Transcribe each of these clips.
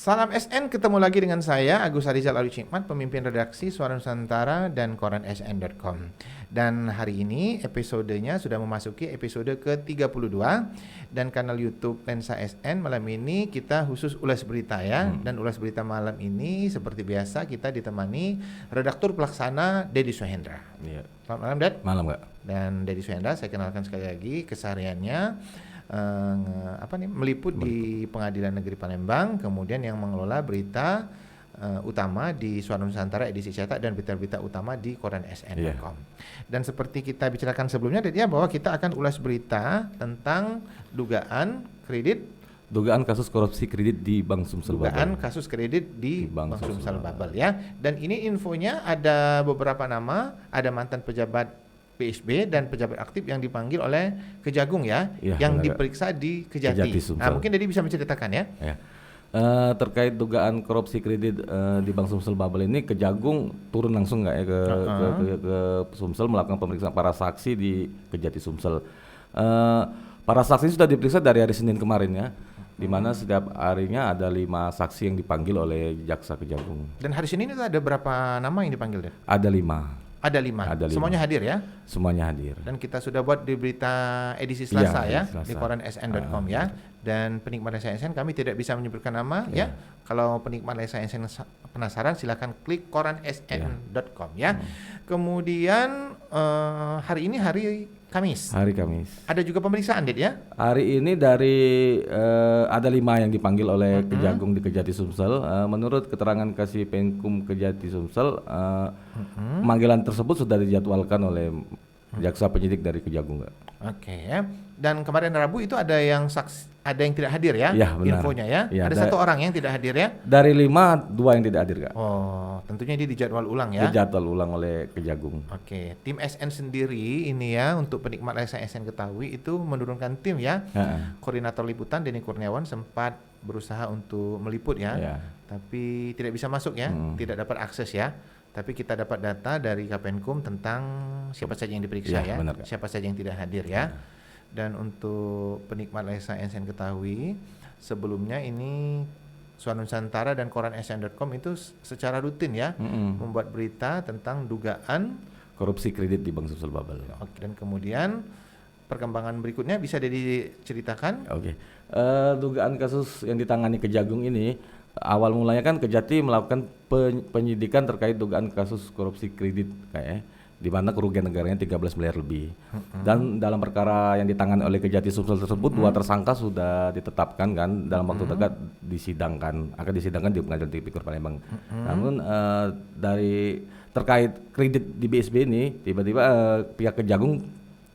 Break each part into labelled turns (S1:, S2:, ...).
S1: Salam SN, ketemu lagi dengan saya Agus Arizal Alucikmat, pemimpin redaksi Suara Nusantara dan koran sn.com. Dan hari ini episodenya sudah memasuki episode ke-32 dan kanal YouTube Lensa SN. Malam ini kita khusus ulas berita ya. Dan ulas berita malam ini seperti biasa kita ditemani redaktur pelaksana Dedi Suhendra.
S2: Iya.
S1: Selamat malam, Ded.
S2: Malam, Kak.
S1: Dan Dedi Suhendra, saya kenalkan sekali lagi kesehariannya. Meliput di Pengadilan Negeri Palembang, kemudian yang mengelola berita utama di Suara Nusantara edisi cetak dan berita-berita utama di koran sn.com. Dan seperti kita bicarakan sebelumnya, ya, bahwa kita akan ulas berita tentang dugaan
S2: kasus korupsi kredit di Bank Sumsel Babel.
S1: Dugaan kasus kredit di Bank Sumsel Babel ya. Dan ini infonya ada beberapa nama, ada mantan pejabat BSB dan pejabat aktif yang dipanggil oleh Kejagung ya, yang diperiksa di Kejati. Nah, mungkin Dedi bisa menceritakan ya.
S2: Terkait dugaan korupsi kredit di Bank Sumsel Babel ini, Kejagung turun langsung nggak ya ke Sumsel melakukan pemeriksaan para saksi di Kejati Sumsel. Para saksi sudah diperiksa dari hari Senin kemarin ya, di mana setiap harinya ada 5 saksi yang dipanggil oleh jaksa Kejagung.
S1: Dan hari Senin itu ada berapa nama yang dipanggil deh?
S2: Ada 5.
S1: Ada 5. Semuanya hadir ya?
S2: Semuanya hadir.
S1: Dan kita sudah buat di berita edisi Selasa di koran sn.com ya. Dan penikmat Lensa SN kami tidak bisa menyebutkan nama ya. Kalau penikmat Lensa SN penasaran silakan klik koran sn.com ya. Kemudian hari ini hari Kamis.
S2: Hari Kamis.
S1: Ada juga pemeriksaan, Dit ya?
S2: Hari ini ada 5 yang dipanggil oleh Kejagung di Kejati Sumsel. Menurut keterangan Kasih Penkum Kejati Sumsel, pemanggilan tersebut sudah dijadwalkan oleh jaksa penyidik dari Kejagung.
S1: Oke ya. Dan kemarin Rabu itu ada yang tidak hadir ya?
S2: Ya, benar.
S1: Infonya ya. Ada 1 orang yang tidak hadir ya?
S2: Dari 5, 2 yang tidak hadir, Kak.
S1: Oh, tentunya dia dijadwal ulang ya?
S2: Dijadwal ulang oleh Kejagung.
S1: Oke, tim SN sendiri ini ya, untuk penikmat Lensa SN ketahui itu menurunkan tim ya. Koordinator liputan Denny Kurniawan sempat berusaha untuk meliput ya. Tapi tidak bisa masuk ya, tidak dapat akses ya. Tapi kita dapat data dari Kapenkum tentang siapa saja yang diperiksa ya,
S2: benar,
S1: siapa saja yang tidak hadir ya. Dan untuk penikmat Lensa SN ketahui, sebelumnya ini Suara Nusantara dan koran sn.com itu secara rutin ya membuat berita tentang dugaan
S2: korupsi kredit di Bank Sumsel Babel.
S1: Oke, dan kemudian perkembangan berikutnya bisa diceritakan?
S2: Oke. Dugaan kasus yang ditangani Kejagung ini, awal mulanya kan Kejati melakukan penyidikan terkait dugaan kasus korupsi kredit di mana kerugian negaranya 13 miliar lebih. Dan dalam perkara yang ditangani oleh Kejati Sumsel tersebut 2 tersangka sudah ditetapkan kan dalam waktu dekat akan disidangkan di Pengadilan Tipikor Palembang. Namun dari terkait kredit di BSB ini, tiba-tiba pihak Kejagung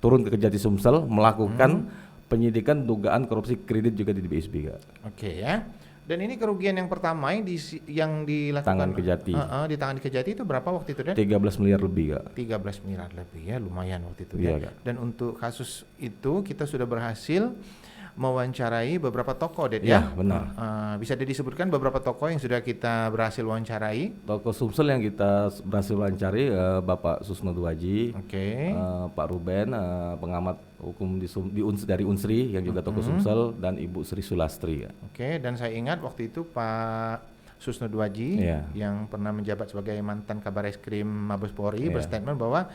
S2: turun ke Kejati Sumsel melakukan penyidikan dugaan korupsi kredit juga di BSB, Kak.
S1: Oke ya. Dan ini kerugian yang pertama yang dilakukan
S2: tangan Kejati.
S1: Di tangan Kejati itu berapa waktu itu, Dan?
S2: 13 miliar lebih, Kak.
S1: 13 miliar lebih ya, lumayan waktu itu
S2: ya.
S1: Dan untuk kasus itu kita sudah berhasil mewawancarai beberapa tokoh, Det ya.
S2: Benar.
S1: Bisa disebutkan beberapa tokoh yang sudah kita berhasil wawancarai?
S2: Tokoh Sumsel yang kita berhasil wawancari Bapak Susno Duaji, Pak Ruben, pengamat hukum dari Unsri yang juga tokoh Sumsel, dan Ibu Sri Sulastri.
S1: Dan saya ingat waktu itu Pak Susno Duaji yang pernah menjabat sebagai mantan Kabar Eskrim Mabes Polri berstatement bahwa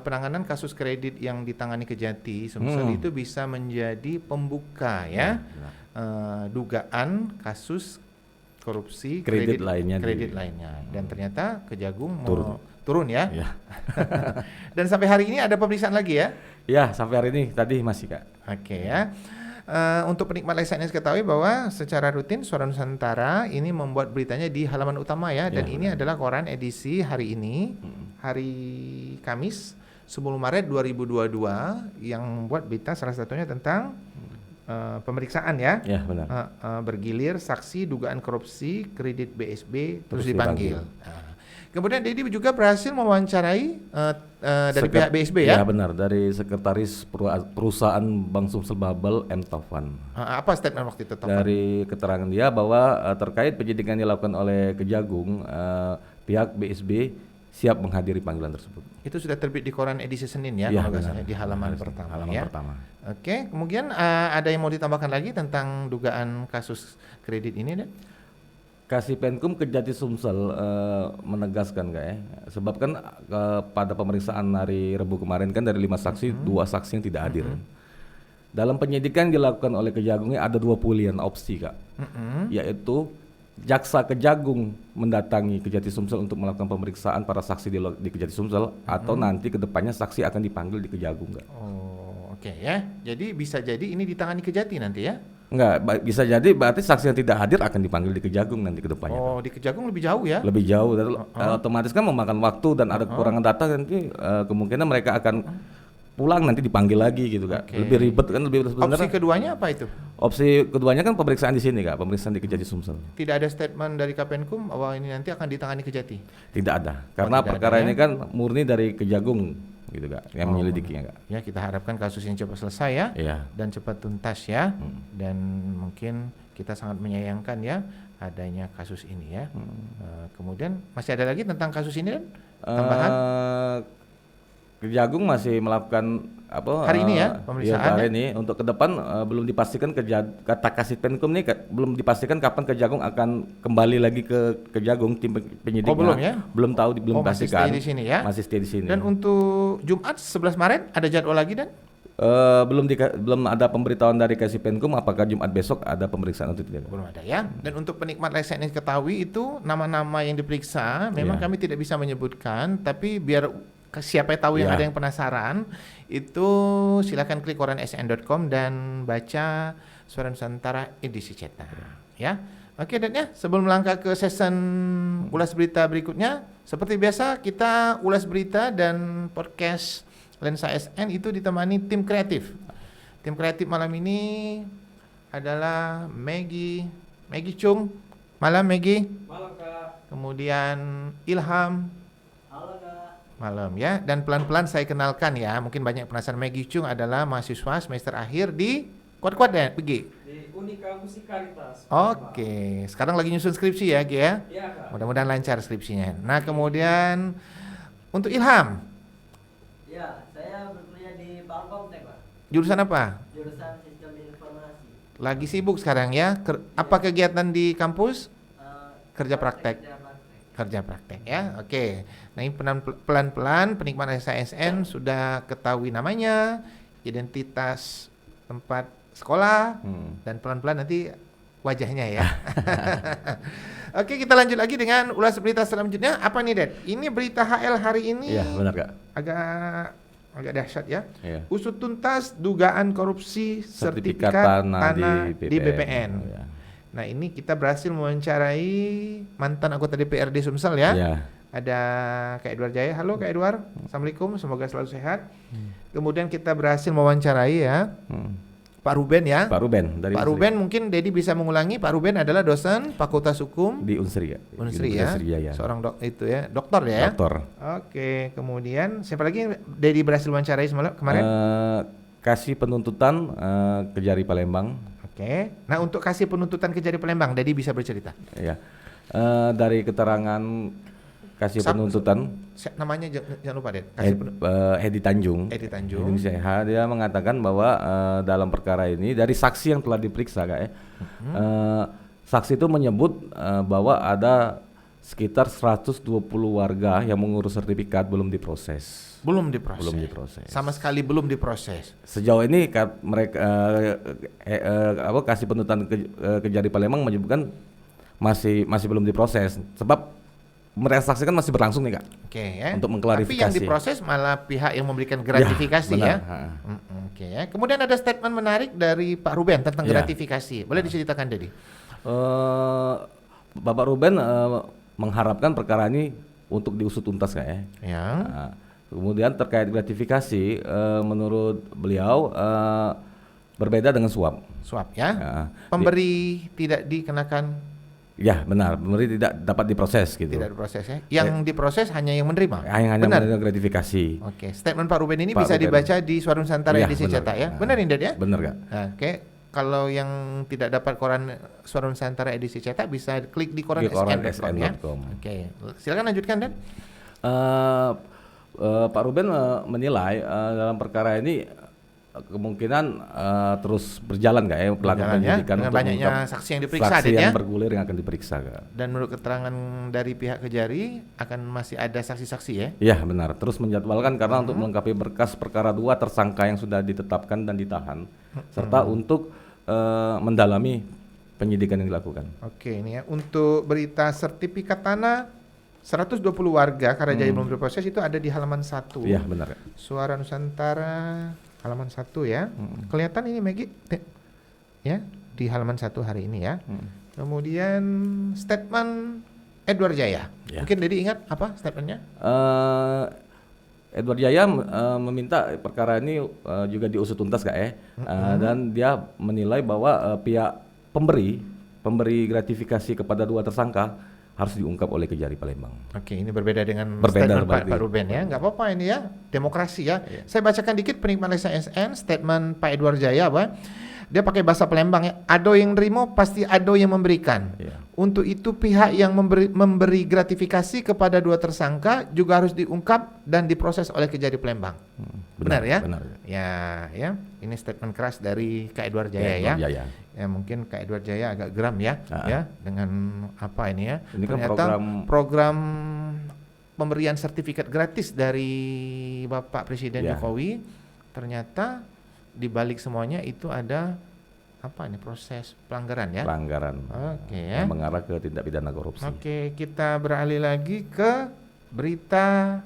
S1: penanganan kasus kredit yang ditangani Kejati Sumsel itu bisa menjadi pembuka dugaan kasus korupsi kredit lainnya. Dan ternyata Kejagung turun ya. Dan sampai hari ini ada pemeriksaan lagi ya?
S2: Ya, sampai hari ini tadi masih, Kak.
S1: Oke ya. Untuk penikmat Lensa SN ketahui bahwa secara rutin Suara Nusantara ini membuat beritanya di halaman utama ya. Dan ini adalah koran edisi hari ini, hari Kamis 10 Maret 2022 yang membuat berita salah satunya tentang pemeriksaan ya.
S2: Benar.
S1: Bergilir saksi dugaan korupsi kredit BSB terus dipanggil. Kemudian Dedi juga berhasil mewawancarai dari pihak BSB ya?
S2: Ya benar, dari sekretaris perusahaan Bank Sumsel Babel M. Taufan.
S1: Apa statement waktu itu, Taufan?
S2: Dari keterangan dia bahwa terkait penyidikan yang dilakukan oleh Kejagung, pihak BSB siap menghadiri panggilan tersebut.
S1: Itu sudah terbit di koran edisi Senin ya, kalau nggak salah, di halaman pertama.
S2: Pertama.
S1: Oke, kemudian ada yang mau ditambahkan lagi tentang dugaan kasus kredit ini, Dan?
S2: Kasipenkum Kejati Sumsel menegaskan sebab kan pada pemeriksaan hari Rabu kemarin kan dari 5 saksi 2 saksi yang tidak hadir. Dalam penyidikan yang dilakukan oleh Kejagungnya ada 2 pilihan opsi Kak, yaitu jaksa Kejagung mendatangi Kejati Sumsel untuk melakukan pemeriksaan para saksi di Kejati Sumsel, atau nanti kedepannya saksi akan dipanggil di Kejagung Kak.
S1: Oh, oke ya. Jadi bisa jadi ini ditangani Kejati nanti ya?
S2: Enggak, bisa jadi berarti saksi yang tidak hadir akan dipanggil di Kejagung nanti kedepannya.
S1: Oh, di Kejagung lebih jauh ya?
S2: Lebih jauh, dan otomatis kan memakan waktu dan ada kekurangan data, nanti kemungkinan mereka akan pulang nanti dipanggil lagi gitu Kak. Lebih ribet kan, lebih sebenarnya.
S1: Opsi keduanya apa itu?
S2: Opsi keduanya kan pemeriksaan di sini Kak, pemeriksaan di Kejati Sumsel.
S1: Tidak ada statement dari Kapenkum bahwa ini nanti akan ditangani Kejati?
S2: Tidak ada, karena
S1: tidak
S2: perkara
S1: ada,
S2: ini kan murni dari Kejagung gitu Kak, yang menyelidikinya Kak.
S1: Ya, kita harapkan kasus ini cepat selesai ya, dan cepat tuntas ya. Dan mungkin kita sangat menyayangkan ya adanya kasus ini ya. Kemudian masih ada lagi tentang kasus ini kan? Tambahan?
S2: Kejagung masih melakukan
S1: hari ini ya pemeriksaan
S2: hari ini. Untuk ke depan belum dipastikan, kata Kasipenkum ini belum dipastikan kapan Kejagung akan kembali lagi ke Kejagung, tim penyidiknya.
S1: Belum ya?
S2: Belum tahu, belum dipastikan.
S1: Masih stay di sini ya?
S2: Masih stay di sini.
S1: Dan untuk Jumat 11 Maret ada jadwal lagi dan?
S2: Belum ada pemberitahuan dari Kasipenkum apakah Jumat besok ada pemeriksaan atau tidak.
S1: Belum ada ya. Dan untuk penikmat license yang ketahui itu nama-nama yang diperiksa memang kami tidak bisa menyebutkan, tapi biar siapa tahu yang ada yang penasaran itu silakan klik koransn.com dan baca Suara Nusantara edisi cetak ya. Oke, dan ya sebelum melangkah ke season ulas berita berikutnya, seperti biasa kita ulas berita dan podcast Lensa SN itu ditemani tim kreatif. Tim kreatif malam ini adalah Maggie Chung. Malam Maggie.
S3: Malam Kak.
S1: Kemudian Ilham.
S3: Halo Kak.
S1: Malam ya. Dan pelan-pelan saya kenalkan ya. Mungkin banyak penasaran, Maggie Chung adalah mahasiswa semester akhir di kuat-kuat ya, Gi?
S3: Di Unika Musikalitas.
S1: Oke. Sekarang lagi nyusun skripsi ya, Gi ya?
S3: Iya Kak.
S1: Mudah-mudahan lancar skripsinya. Nah, kemudian untuk Ilham,
S4: Ya, saya berkuliah di Palkomtek Pak.
S1: jurusan apa?
S4: Jurusan Sistem Informasi.
S1: Lagi sibuk sekarang ya. Apa kegiatan di kampus? Kerja praktek. Kerja praktek ya. Oke. Nah, ini pelan-pelan penikmat SN sudah ketahui namanya, identitas tempat sekolah, dan pelan-pelan nanti wajahnya ya. Oke, kita lanjut lagi dengan ulas berita selanjutnya. Apa nih, Ded? Ini berita HL hari ini.
S2: Iya, benar Kak.
S1: Agak dahsyat ya.
S2: Iya.
S1: Usut tuntas dugaan korupsi sertifikat tanah di BPN.
S2: Oh, ya.
S1: Nah, ini kita berhasil mewawancarai mantan anggota DPRD Sumsel ya.
S2: Iya.
S1: Ada Kak Edward Jaya. Halo Kak Edward, Assalamualaikum, semoga selalu sehat. Kemudian kita berhasil mewawancarai ya Pak Ruben ya.
S2: Pak Ruben dari
S1: Pak
S2: Unsri.
S1: Ruben, mungkin Dedi bisa mengulangi. Pak Ruben adalah dosen Fakultas Hukum
S2: Di Unsri ya.
S1: Unsri ya.
S2: Sriwijaya.
S1: Seorang doktor ya.
S2: Doktor.
S1: Oke, kemudian siapa lagi Dedi berhasil wawancarai kemarin?
S2: Kasih penuntutan Kejari Palembang.
S1: Oke. Nah, untuk kasih penuntutan Kejari Palembang, Dedi bisa bercerita.
S2: Ya. Dari keterangan kasih penuntutan
S1: Namanya jangan lupa deh. Kasih
S2: Hedi Tanjung.
S1: Hedi Tanjung.
S2: Hedi Seha, dia mengatakan bahwa dalam perkara ini dari saksi yang telah diperiksa Kak saksi itu menyebut bahwa ada sekitar 120 warga yang mengurus sertifikat belum diproses.
S1: Belum diproses.
S2: Belum diproses.
S1: Sama sekali belum diproses.
S2: Sejauh ini mereka kasih penuntutan Kejari Palembang menyebutkan masih belum diproses, sebab mereka saksikan masih berlangsung nih Kak.
S1: Oke ya.
S2: Untuk mengklarifikasi.
S1: Tapi yang diproses malah pihak yang memberikan gratifikasi ya. Oke ya. Kemudian ada statement menarik dari Pak Ruben tentang gratifikasi. Boleh diceritakan Dedi?
S2: Bapak Ruben mengharapkan perkara ini untuk diusut tuntas Kak ya.
S1: Ya.
S2: Kemudian terkait gratifikasi, menurut beliau berbeda dengan suap.
S1: Suap ya. Pemberi tidak dikenakan.
S2: Ya benar, pemberi tidak dapat diproses gitu.
S1: Tidak diproses ya. Yang diproses hanya yang menerima.
S2: Hanya menerima gratifikasi.
S1: Oke, statement Pak Ruben ini
S2: Pak
S1: bisa
S2: Ruben
S1: dibaca di Suara Nusantara edisi cetak ya. Benar Indra ya?
S2: Benar Kak.
S1: Oke. Kalau yang tidak dapat koran Suara Nusantara edisi cetak bisa klik di koransn.com ya. Oke. Silakan lanjutkan Dan.
S2: Pak Ruben menilai dalam perkara ini kemungkinan terus berjalan nggak ya pelaku
S1: Berjalan ya,
S2: penyidikan
S1: dengan
S2: untuk
S1: banyaknya
S2: mengungkap
S1: saksi yang diperiksa,
S2: saksi
S1: Dit,
S2: yang
S1: ya.
S2: bergulir yang akan diperiksa Kak.
S1: Dan menurut keterangan dari pihak Kejari akan masih ada saksi-saksi ya.
S2: Iya benar, terus menjadwalkan karena untuk melengkapi berkas perkara 2 tersangka yang sudah ditetapkan dan ditahan, serta untuk mendalami penyidikan yang dilakukan.
S1: Oke, ini ya untuk berita sertifikat tanah 120 warga Karajaya belum berproses itu ada di halaman 1.
S2: Iya benar Kak.
S1: Suara Nusantara halaman 1 ya. Kelihatan ini Maggie ya di halaman 1 hari ini ya. Kemudian statement Edward Jaya.
S2: Ya.
S1: Mungkin Dedi ingat apa statementnya?
S2: Edward Jaya meminta perkara ini juga diusut tuntas Kak ya. Dan dia menilai bahwa pihak pemberi gratifikasi kepada 2 tersangka harus diungkap oleh Kejari Palembang.
S1: Oke, ini berbeda dengan
S2: Berbeda
S1: statement Pak
S2: berarti.
S1: Ruben ya. Nggak apa-apa ini ya, demokrasi ya. Saya bacakan dikit penikmat Lesa SN, statement Pak Edward Jaya apa? Dia pakai bahasa Palembang ya. Ado yang nerimo pasti ado yang memberikan.
S2: Iya.
S1: Untuk itu pihak yang memberi gratifikasi kepada 2 tersangka juga harus diungkap dan diproses oleh Kejari Palembang. Benar ya?
S2: Benar.
S1: Ya. Ini statement keras dari Kak Edward Jaya
S2: Edward
S1: ya.
S2: Jaya.
S1: Ya mungkin Kak Edward Jaya agak geram ya, ya dengan apa ini ya.
S2: Ini kan
S1: Ternyata program pemberian sertifikat gratis dari Bapak Presiden
S2: Ya.
S1: Jokowi ternyata di balik semuanya itu ada apa ini proses pelanggaran ya.
S2: pelanggaran
S1: Oke ya.
S2: yang mengarah ke tindak pidana korupsi.
S1: Oke, kita beralih lagi ke berita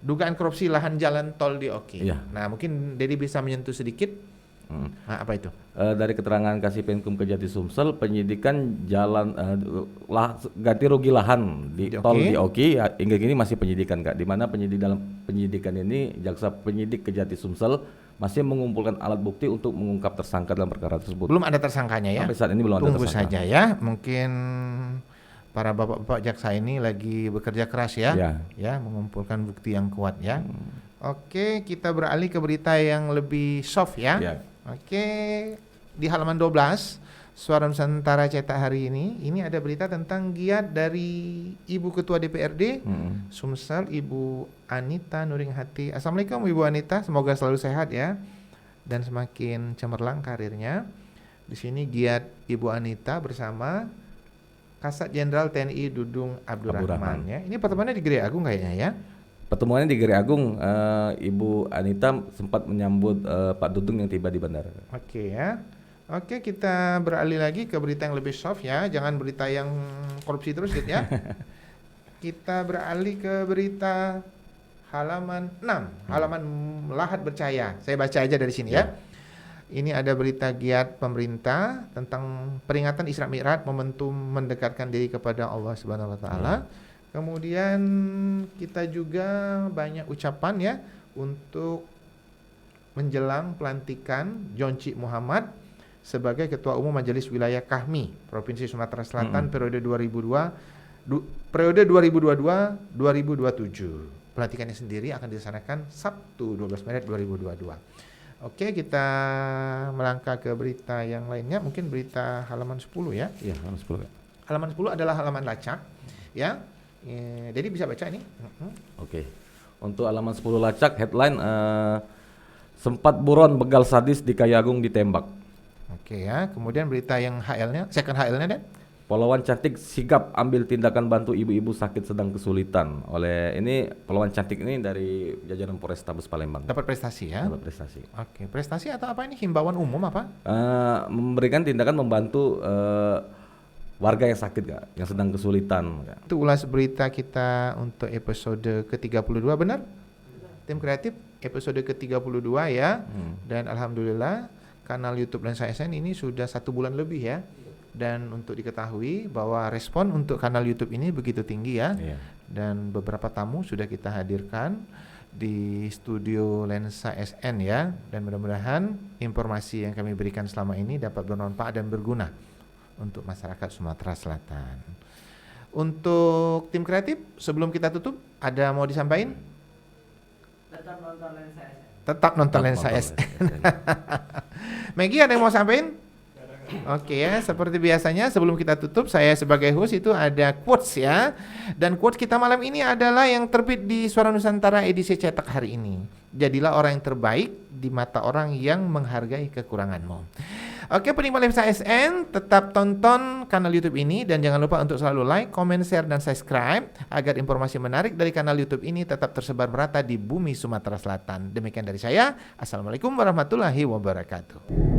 S1: dugaan korupsi lahan jalan tol di Oki.
S2: Iya.
S1: Nah, mungkin Dedi bisa menyentuh sedikit. Nah, apa itu?
S2: Dari keterangan Kasipinkum Kejati Sumsel, penyidikan jalan ganti rugi lahan di
S1: Di
S2: tol
S1: Oki.
S2: di Oki hingga kini masih penyidikan Kak. Di mana dalam penyidikan ini jaksa penyidik Kejati Sumsel masih mengumpulkan alat bukti untuk mengungkap tersangka dalam perkara tersebut.
S1: Belum ada tersangkanya ya.
S2: Sampai saat ini belum ada
S1: Tunggu
S2: tersangka.
S1: saja ya. Mungkin para bapak-bapak jaksa ini lagi bekerja keras ya.
S2: Ya.
S1: Ya, mengumpulkan bukti yang kuat ya. Oke, kita beralih ke berita yang lebih soft ya.
S2: Ya.
S1: Oke, di halaman 12 Suara Nusantara cetak hari ini ada berita tentang giat dari Ibu Ketua DPRD Sumsel, Ibu Anita Nuringhati. Assalamualaikum Ibu Anita, semoga selalu sehat ya dan semakin cemerlang karirnya. Di sini giat Ibu Anita bersama Kasat Jenderal TNI Dudung Abdurrahman ya. Ini pertemuannya di Gede Agung kayaknya ya.
S2: Pertemuannya di Gere Agung, Ibu Anita sempat menyambut Pak Dudung yang tiba di bandara.
S1: Oke ya. Oke, kita beralih lagi ke berita yang lebih soft ya. Jangan berita yang korupsi terus gitu ya. Kita beralih ke berita halaman 6, halaman Lahat Bercahaya. Saya baca aja dari sini ya. Ini ada berita giat pemerintah tentang peringatan Isra Mi'raj, momentum mendekatkan diri kepada Allah Subhanahu wa taala. Kemudian kita juga banyak ucapan ya untuk menjelang pelantikan Jonci Muhammad sebagai Ketua Umum Majelis Wilayah Kahmi Provinsi Sumatera Selatan periode 2022-2027. Pelantikannya sendiri akan dilaksanakan Sabtu 12 Maret 2022. Oke, kita melangkah ke berita yang lainnya, mungkin berita halaman 10 ya.
S2: Iya, halaman 10.
S1: Halaman 10 adalah halaman lacak ya. Jadi bisa baca ini.
S2: Oke. Untuk halaman 10 lacak headline sempat buron begal sadis di Kayagung ditembak.
S1: Oke ya. Kemudian berita yang HL-nya, second HL-nya Dan.
S2: Polwan cantik sigap ambil tindakan bantu ibu-ibu sakit sedang kesulitan. Oleh ini polwan cantik ini dari jajaran Polrestabes Palembang.
S1: Dapat prestasi ya.
S2: Dapat prestasi.
S1: Oke, prestasi atau apa ini? Himbauan umum apa?
S2: Memberikan tindakan membantu warga yang sakit Kak, yang sedang kesulitan Kak.
S1: Itu ulas berita kita untuk episode ke-32 benar? Tim kreatif episode ke-32 ya. Dan alhamdulillah kanal YouTube Lensa SN ini sudah 1 bulan lebih ya. Dan untuk diketahui bahwa respon untuk kanal YouTube ini begitu tinggi ya.
S2: Iya.
S1: Dan beberapa tamu sudah kita hadirkan di studio Lensa SN ya. Dan mudah-mudahan informasi yang kami berikan selama ini dapat bermanfaat dan berguna untuk masyarakat Sumatera Selatan. Untuk tim kreatif, sebelum kita tutup, ada mau disampaikan?
S4: Tetap nonton Lensa SN.
S1: Tetap nonton Lensa SN. Maggie ada yang mau sampaikan? Oke ya, seperti biasanya sebelum kita tutup saya sebagai host itu ada quotes ya. Dan quotes kita malam ini adalah yang terbit di Suara Nusantara edisi cetak hari ini. Jadilah orang yang terbaik di mata orang yang menghargai kekuranganmu. Oke, penikmat Lemsa SN, tetap tonton kanal YouTube ini dan jangan lupa untuk selalu like, comment, share, dan subscribe agar informasi menarik dari kanal YouTube ini tetap tersebar merata di bumi Sumatera Selatan. Demikian dari saya. Assalamualaikum warahmatullahi wabarakatuh.